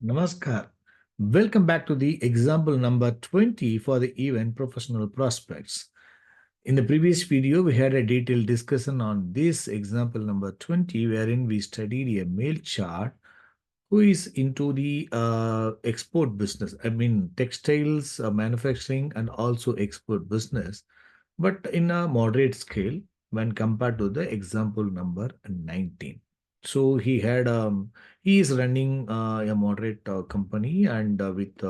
Namaskar. Welcome back to the example number 20 for the event professional prospects. In the previous video, we had a detailed discussion on this example number 20, wherein we studied a male chart who is into the export business. I mean, textiles, manufacturing, and also export business, but in a moderate scale when compared to the example number 19. So he is running a moderate company and with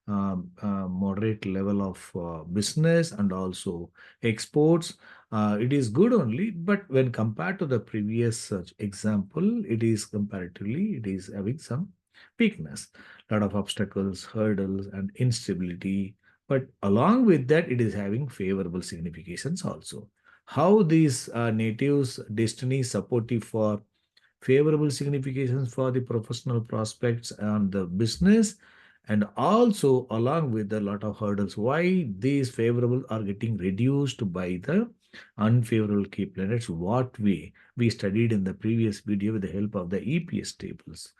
moderate level of business and also exports. It is good only, but when compared to the previous such example, it is having some weakness, lot of obstacles, hurdles, and instability. But along with that, it is having favorable significations also. How these natives' destiny supportive for favorable significations for the professional prospects and the business, and also along with a lot of hurdles, why these favorable are getting reduced by the unfavorable key planets, what we studied in the previous video with the help of the EPS tables,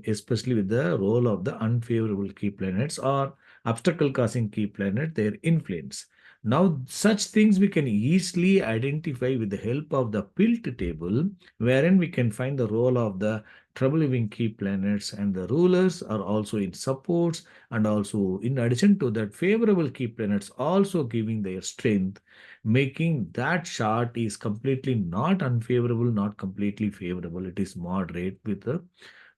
especially with the role of the unfavorable key planets or obstacle causing key planet, their influence. Now, such things we can easily identify with the help of the PILT table, wherein we can find the role of the trouble-living key planets, and the rulers are also in supports, and also in addition to that, favorable key planets also giving their strength, making that chart is completely not unfavorable, not completely favorable. It is moderate with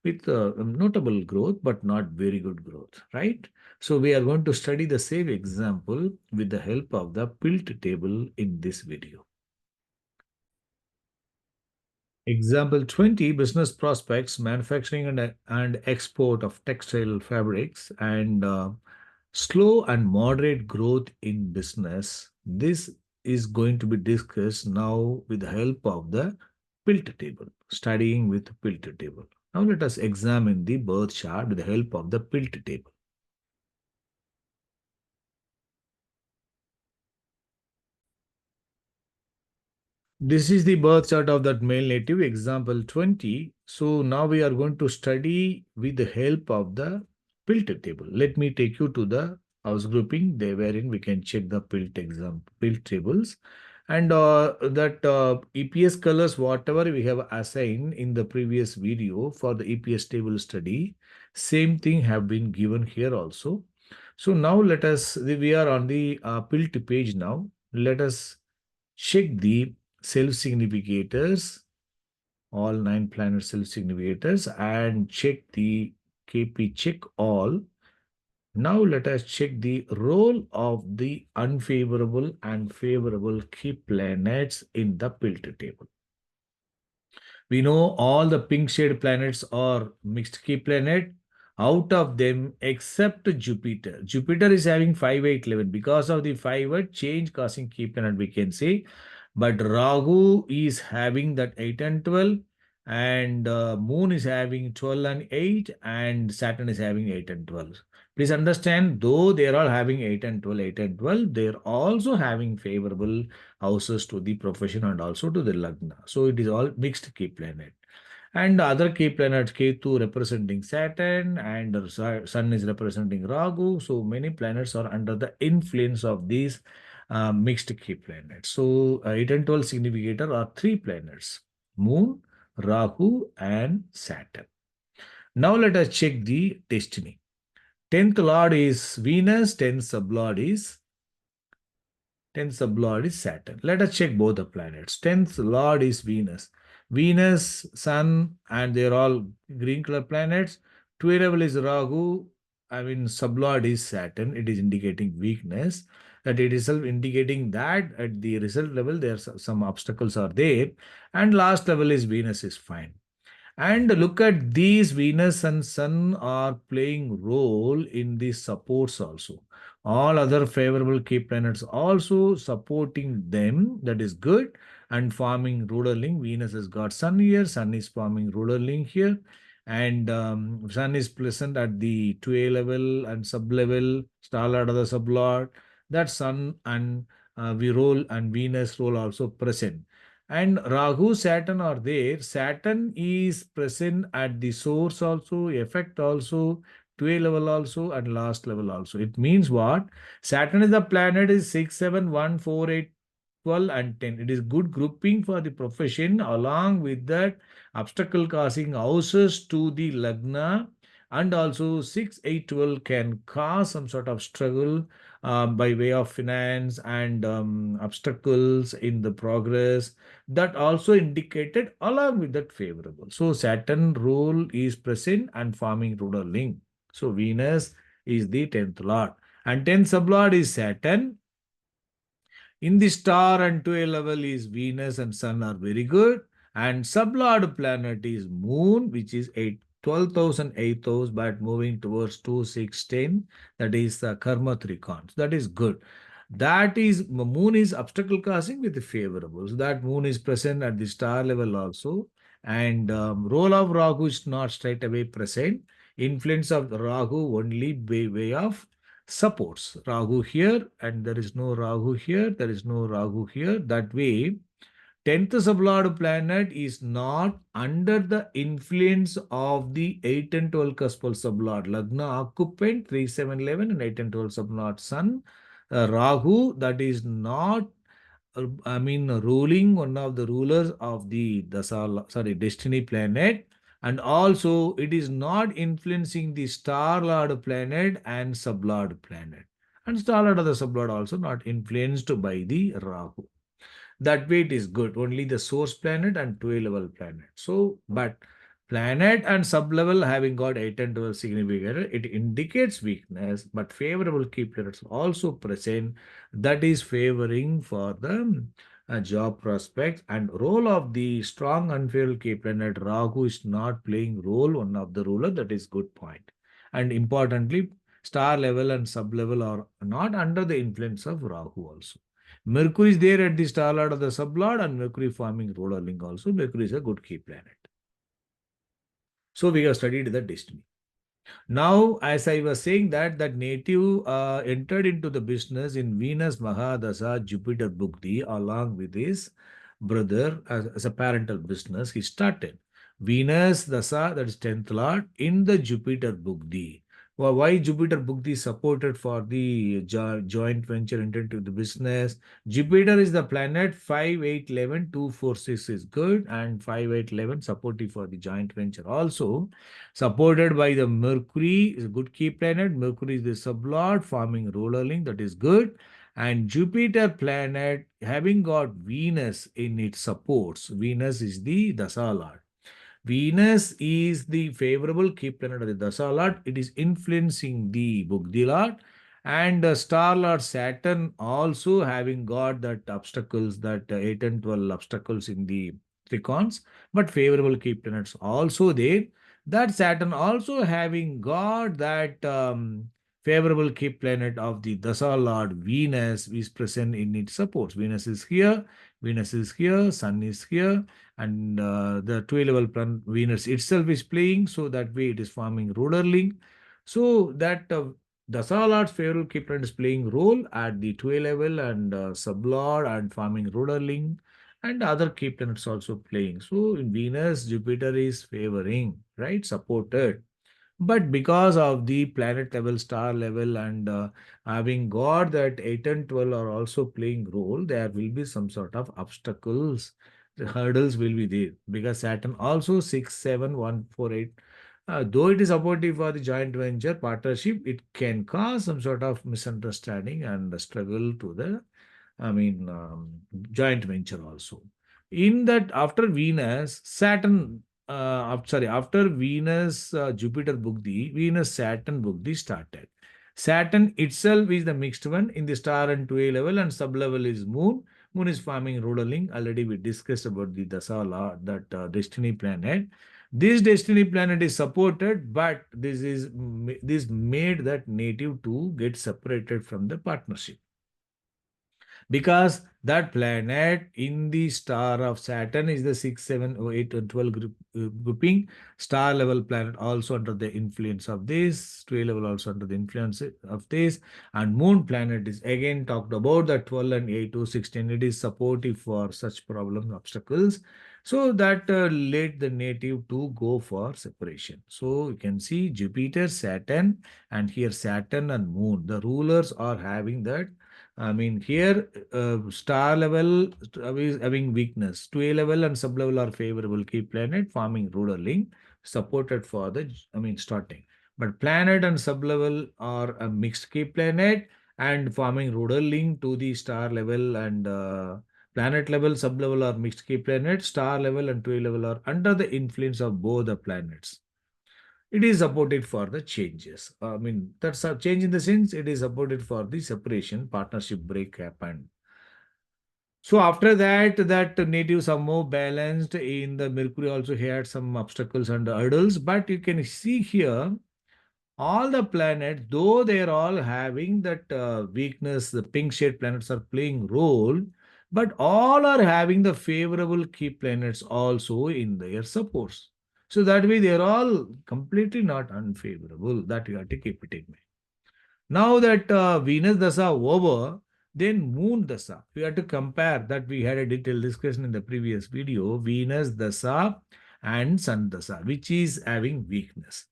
notable growth, but not very good growth, right? So we are going to study the same example with the help of the PILT table in this video. Example 20, business prospects, manufacturing and export of textile fabrics, and slow and moderate growth in business. This is going to be discussed now with the help of the PILT table, studying with PILT table. Now let us examine the birth chart with the help of the PILT table. This is the birth chart of that male native, example 20. So now we are going to study with the help of the PILT table. Let me take you to the house grouping there, wherein we can check the PILT tables. And that EPS colors, whatever we have assigned in the previous video for the EPS table study, same thing have been given here also. So now we are on the PILT page now. Let us check the self-significators, all 9 planet self-significators, and check the KP check all. Now let us check the role of the unfavorable and favorable key planets in the PILT table. We know all the pink shade planets are mixed key planet. Out of them, except Jupiter. Jupiter is having 5, 8, 11. Because of the 5 8 change causing key planet, we can say. But Rahu is having that 8 and 12. And Moon is having 12 and 8. And Saturn is having 8 and 12. Please understand, though they are all having 8 and 12, 8 and 12, they are also having favorable houses to the profession and also to the Lagna. So it is all mixed key planet. And other key planets, Ketu representing Saturn and Sun is representing Rahu. So many planets are under the influence of these mixed key planets. So 8 and 12 significator are 3 planets, Moon, Rahu, and Saturn. Now let us check the destiny. 10th Lord is Venus, 10th sublord is Saturn. Let us check both the planets. 10th Lord is Venus. Venus, Sun, and they're all green color planets. 12th level is Rahu. I mean, sublord is Saturn. It is indicating weakness. That it is indicating that at the result level, there are some obstacles are there. And last level is Venus is fine. And look at these, Venus and Sun are playing role in the supports also. All other favorable key planets also supporting them. That is good. And forming ruler link. Venus has got Sun here. Sun is forming ruler link here. And Sun is present at the 2A level and sub level, star lord of the sublord. That Sun and we roll and Venus roll also present. And Rahu, Saturn are there. Saturn is present at the source also, effect also, 12 level also, and last level also. It means what? Saturn is the planet is 6, 7, 1, 4, 8, 12, and 10. It is good grouping for the profession. Along with that, obstacle causing houses to the Lagna, and also 6, 8, 12 can cause some sort of struggle by way of finance and obstacles in the progress, that also indicated along with that favorable. So Saturn role is present and forming ruler link. So Venus is the 10th lord, and 10th sublord is Saturn. In the star and 12 level is Venus and Sun are very good. And sublord planet is Moon, which is 12,000, 8,000, but moving towards 2, 6, 10. That is the Karma Trikons. That is good. That is, Moon is obstacle causing with the favorable. So that Moon is present at the star level also. And role of Rahu is not straight away present. Influence of Rahu only by way of supports. Rahu here, and there is no Rahu here, there is no Rahu here. That way, 10th sublord planet is not under the influence of the 8 and 12 cuspal sublord. Lagna occupant 3, 7, 11 and 8 and 12 sublord Sun. Rahu, that is not ruling one of the rulers of the destiny planet, and also it is not influencing the star lord planet and sublord planet. And star lord of the sublord also not influenced by the Rahu. That way it is good. Only the source planet and 12 level planet. So, but planet and sub-level having got 8 and 12 significant, it indicates weakness, but favorable key planets also present, that is favoring for the job prospects. And role of the strong unfavorable key planet Rahu is not playing role, one of the ruler, that is good point. And importantly, star level and sub-level are not under the influence of Rahu also. Mercury is there at the star lord of the sublord, and Mercury forming ruler link also. Mercury is a good key planet. So we have studied the destiny. Now, as I was saying that native entered into the business in Venus Mahadasa Jupiter Bukti along with his brother as a parental business. He started Venus Dasa, that is 10th Lord, in the Jupiter Bukti. Well, why Jupiter Bukti supported for the joint venture entered into the business? Jupiter is the planet 5, 8, 11, 2, 4, 6 is good, and 5, 8, 11 supportive for the joint venture also. Supported by the Mercury, is a good key planet. Mercury is the sublord forming ruler link, that is good. And Jupiter planet having got Venus in its supports. Venus is the Dasa lord. Venus is the favorable key planet of the Dasa lord. It is influencing the Bugdi lord. And star lord Saturn also having got that obstacles, that 8 and 12 obstacles in the tricons, but favorable key planets also there. That Saturn also having got that favorable key planet of the Dasa lord Venus is present in its supports. Venus is here, Venus is here, Sun is here, and the 12 level planet Venus itself is playing, so that way it is forming ruler link. So that Dasa lord's favorable key planet is playing role at the 12 level and sublord and forming ruler link, and other key planets also playing. So in Venus, Jupiter is favoring, right? Supported. But because of the planet level, star level, and having got that 8 and 12 are also playing role, there will be some sort of obstacles. The hurdles will be there because Saturn also 6, 7, 1, 4, 8. Though it is supportive for the joint venture partnership, it can cause some sort of misunderstanding and struggle to the joint venture also. In that, after Venus, Saturn, after Venus, Jupiter Bugdi, Venus, Saturn Bugdi started. Saturn itself is the mixed one in the star and 2A level, and sub level is Moon. Moon is forming ruler link. Already we discussed about the Dasala, that destiny planet. This destiny planet is supported, but this made that native to get separated from the partnership. because that planet in the star of Saturn is the 6, 7, or 8, and 12 grouping. Star level planet also under the influence of this, 12 level also under the influence of this, and moon planet is again talked about the 12 and 8 to 16. It is supportive for such problem obstacles. So that led the native to go for separation. So you can see Jupiter, Saturn, and here Saturn and moon. The rulers are having that. I mean, here star level is having weakness. 2A level and sub level are favorable key planet forming ruler link supported for the, starting. But planet and sub level are a mixed key planet and forming ruler link to the star level and planet level, sub level are mixed key planet, star level and 2A level are under the influence of both the planets. It is supported for the changes. That's a change in the sense it is supported for the separation, partnership break happened. So after that, that native somehow balanced in the Mercury also had some obstacles and hurdles, but you can see here all the planets, though they are all having that weakness, the pink shade planets are playing role, but all are having the favorable key planets also in their supports. So that way they are all completely not unfavorable. That you have to keep it in mind. Now that Venus Dasa over, then Moon Dasa. We have to compare that. We had a detailed discussion in the previous video. Venus Dasa and Sun Dasa, which is having weakness.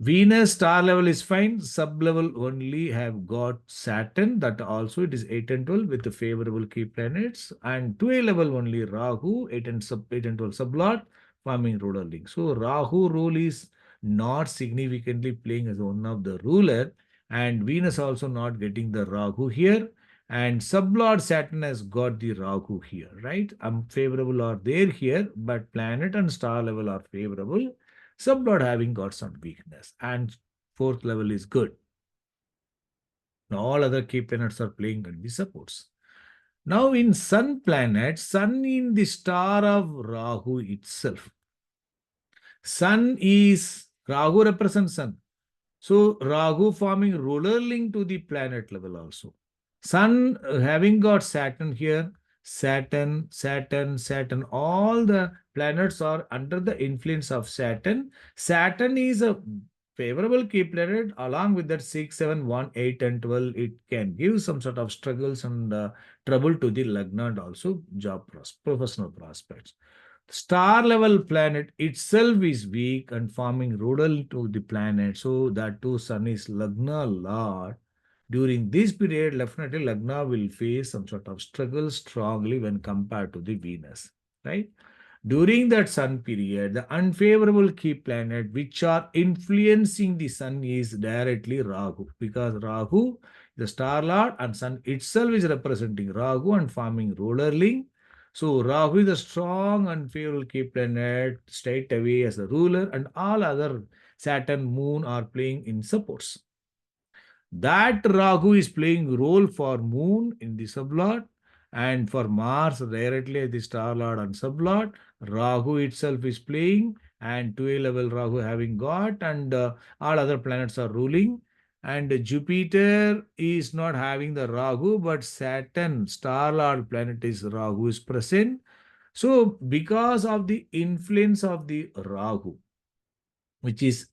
Venus star level is fine. Sub level only have got Saturn. That also it is 8 and 12 with the favorable key planets. And 2A level only Rahu, 8 and 12 sublot forming ruler link. So Rahu rule is not significantly playing as one of the ruler. And Venus also not getting the Rahu here. And sublord Saturn has got the Rahu here, right? Unfavorable are there here, but planet and star level are favorable. Sublord having got some weakness, and fourth level is good. Now all other key planets are playing and the supports. Now in Sun planet, Sun in the star of Rahu itself. Sun is, Rahu represents Sun. So Rahu forming ruler link to the planet level also. Sun having got Saturn here, Saturn, all the planets are under the influence of Saturn. Saturn is a favorable key planet along with that 6, 7, 1, 8 and 12. It can give some sort of struggles and trouble to the Lagna and also job professional prospects. Star level planet itself is weak and forming rudal to the planet. So that too Sun is Lagna Lord. During this period, definitely Lagna will face some sort of struggle strongly when compared to the Venus, right? During that Sun period, the unfavorable key planet which are influencing the Sun is directly Rahu, because Rahu, the star lord, and Sun itself is representing Rahu and forming ruler link. So Rahu is a strong unfavorable key planet straight away as a ruler, and all other Saturn, Moon are playing in supports. That Rahu is playing role for Moon in the sublord, and for Mars directly the star lord and sublord. Rahu itself is playing, and 2A level Rahu having got, and all other planets are ruling. And Jupiter is not having the Rahu, but Saturn, star lord planet is Rahu is present. So because of the influence of the Rahu, which is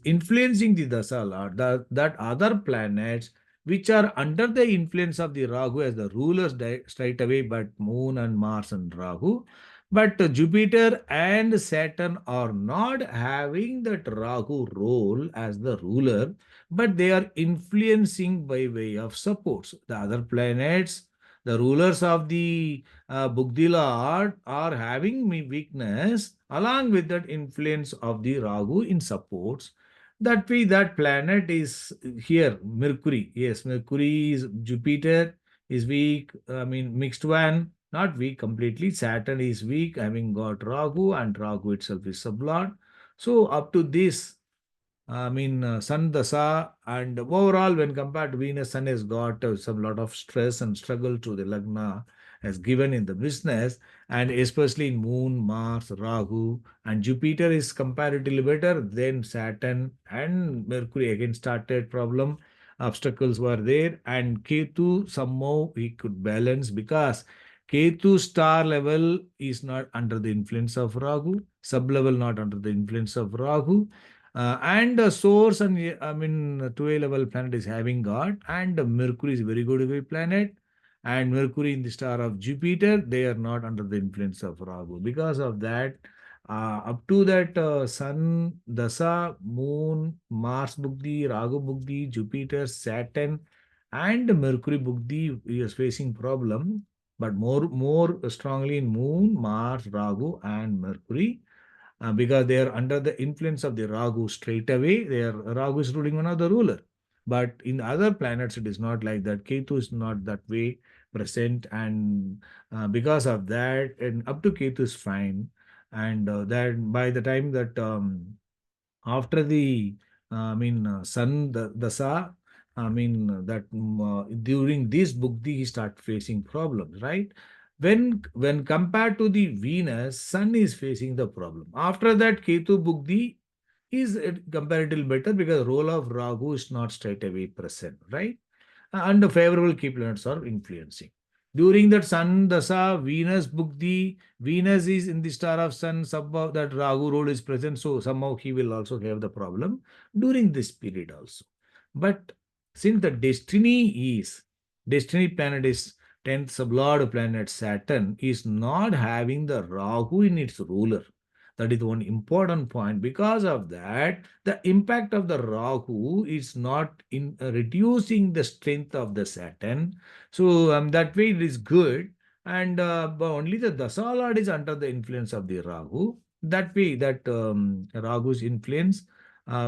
influencing the dasala, that other planets which are under the influence of the Rahu as the rulers straight away, but Moon and Mars and Rahu. But Jupiter and Saturn are not having that Rahu role as the ruler, but they are influencing by way of supports. The other planets, the rulers of the Bugdila are having weakness along with that influence of the Rahu in supports. That way, that planet is here, Mercury. Yes, Mercury is Jupiter is weak. Mixed one, not weak completely. Saturn is weak, having got Rahu, and Rahu itself is sublord. So up to this, Sun Dasa, and overall, when compared to Venus, Sun has got some lot of stress and struggle to the Lagna as given in the business, and especially in Moon, Mars, Rahu, and Jupiter is comparatively better. Then Saturn and Mercury again started problem. obstacles were there, and Ketu somehow he could balance because Ketu star level is not under the influence of Rahu, sub level not under the influence of Rahu, and the source and I mean 2A level planet is having God, and Mercury is very good away planet, and Mercury in the star of Jupiter, they are not under the influence of Rahu. Because of that, up to that Sun, Dasa, Moon, Mars Bugdi, Rahu Bugdi, Jupiter, Saturn, and Mercury Bugdi is facing problem, but more strongly in Moon, Mars, Rahu, and Mercury. Because they are under the influence of the Rahu straight away. Their Rahu is ruling one of the ruler. But in other planets, it is not like that. Ketu is not that way present, and because of that, and up to Ketu is fine. And that by the time that after the sun the dasa, during this bukti he start facing problems, right? When compared to the Venus, Sun is facing the problem. After that, Ketu bukti is comparatively better because role of Rahu is not straight away present, right? And favorable key planets are influencing. During that Sun Dasa, Venus Bukti, Venus is in the star of Sun, somehow that Rahu role is present, so somehow he will also have the problem during this period also. But since the destiny planet is 10th sublord planet Saturn, is not having the Rahu in its ruler. That is one important point. Because of that, the impact of the Rahu is not in reducing the strength of the Saturn. So that way it is good. And but only the Dasa Lord is under the influence of the Rahu. That way, that Rahu's influence,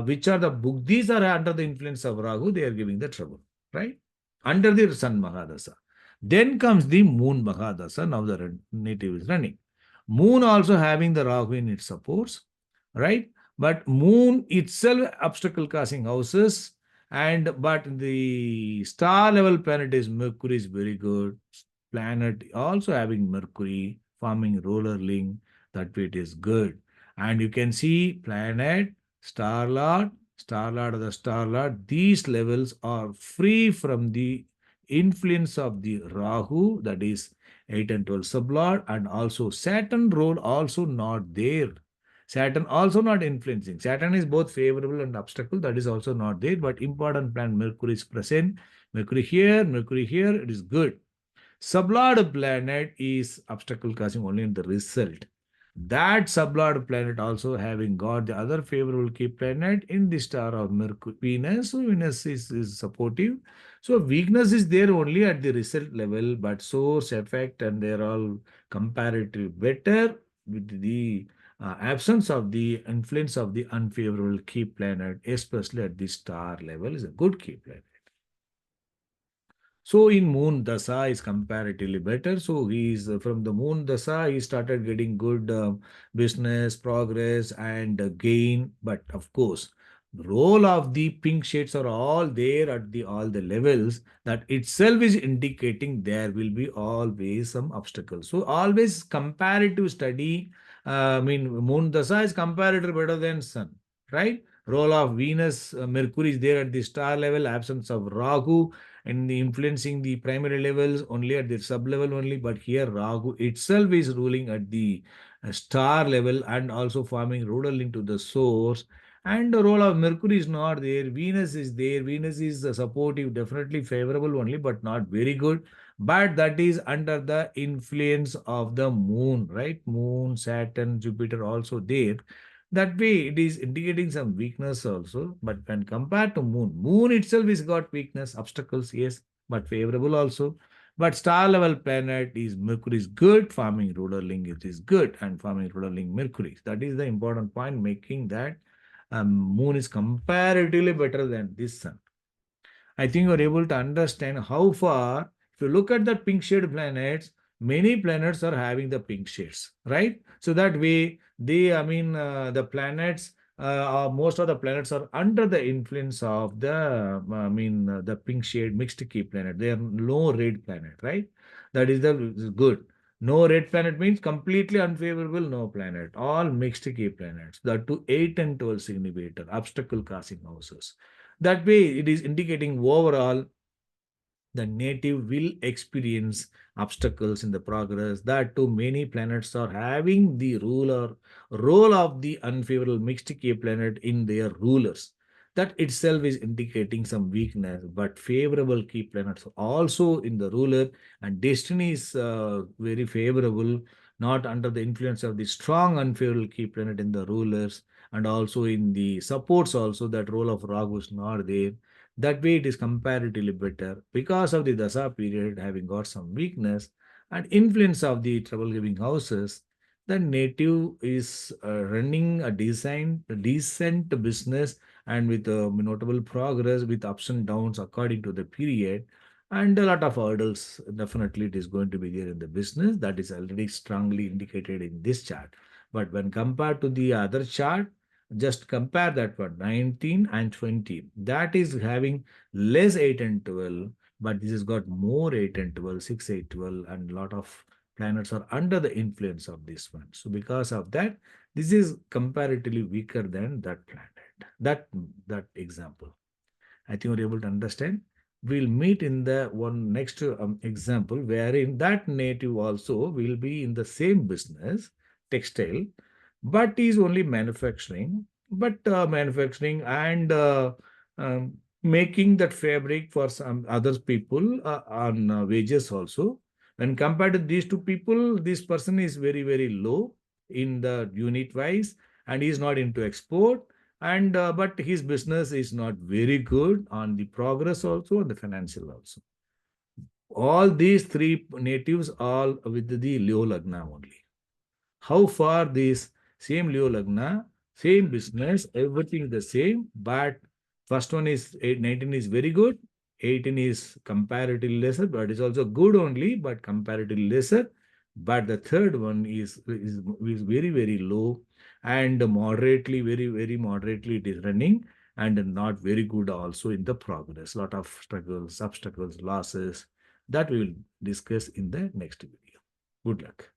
which are the Bugdis are under the influence of Rahu, they are giving the trouble, right? Under the Sun Mahadasa. Then comes the Moon Mahadasa. Now the native is running. Moon also having the Rahu in its supports, right? But Moon itself obstacle causing houses, and but the star level planet is Mercury is very good. Planet also having Mercury forming roller link, that way it is good. And you can see planet, star lord of the star lord, these levels are free from the influence of the Rahu, that is 8 and 12 sublord, and also Saturn role also not there. Saturn also not influencing. Saturn is both favorable and obstacle, that is also not there, but important planet Mercury is present. Mercury here, it is good. Sublord planet is obstacle causing only in the result. That sublord planet also having got the other favorable key planet in the star of Mercury, Venus. So Venus is supportive. So weakness is there only at the result level, but source, effect, and they're all comparatively better with the absence of the influence of the unfavorable key planet, especially at the star level, is a good key planet. So in Moon Dasa is comparatively better. So he's from the Moon Dasa, he started getting good business progress and gain. But of course, the role of the pink shades are all there at the all the levels. That itself is indicating there will be always some obstacles. So always comparative study. Moon Dasa is comparatively better than Sun, right? Role of Venus, Mercury is there at the star level. Absence of Rahu and the influencing the primary levels only at the sub level only, but here Rahu itself is ruling at the star level and also forming rodal into the source. And the role of Mercury is not there. Venus is there. Venus is supportive, definitely favorable only, but not very good. But that is under the influence of the moon, right? Moon, Saturn, Jupiter also there. That way, it is indicating some weakness also. But when compared to Moon, Moon itself is got weakness, obstacles, yes, but favorable also. But star level planet is Mercury is good, forming ruler link it is good, and forming ruler link Mercury. That is the important point, making that Moon is comparatively better than this Sun. I think you're able to understand how far, if you look at the pink shade planets, many planets are having the pink shades, right? So that way, the planets, most of the planets are under the influence of the pink shade mixed key planet. They are no red planet, right? That is the is good. No red planet means completely unfavorable, no planet. All mixed key planets. The two 8 and 12 significator, obstacle causing houses. That way, it is indicating overall the native will experience obstacles in the progress. That too many planets are having the ruler role of the unfavorable mixed key planet in their rulers. That itself is indicating some weakness, but favorable key planets also in the ruler, and destiny is very favorable, not under the influence of the strong unfavorable key planet in the rulers, and also in the supports also that role of Rahu is not there. That way, it is comparatively better because of the Dasa period having got some weakness and influence of the trouble giving houses. The native is running a decent business and with notable progress with ups and downs according to the period. And a lot of hurdles, definitely, it is going to be there in the business. That is already strongly indicated in this chart. But when compared to the other chart, just compare that one 19 and 20. That is having less 8 and 12, but this has got more 8 and 12, 6, 8, 12, and a lot of planets are under the influence of this one. So because of that, this is comparatively weaker than that planet. That example. I think you're able to understand. We'll meet in the one next example wherein that native also will be in the same business, textile, but is only manufacturing, but manufacturing and making that fabric for some other people on wages also. When compared to these two people, this person is very, very low in the unit wise and he is not into export, and but his business is not very good on the progress also and the financial also. All these three natives all with the Leo Lagna only. How far this same Leo Lagna, same business, everything is the same, but first one is 19 is very good, 18 is comparatively lesser, but it's also good only, but comparatively lesser. But the third one is very, very low and moderately, very, very moderately it is running and not very good also in the progress. Lot of struggles, obstacles, losses that we will discuss in the next video. Good luck.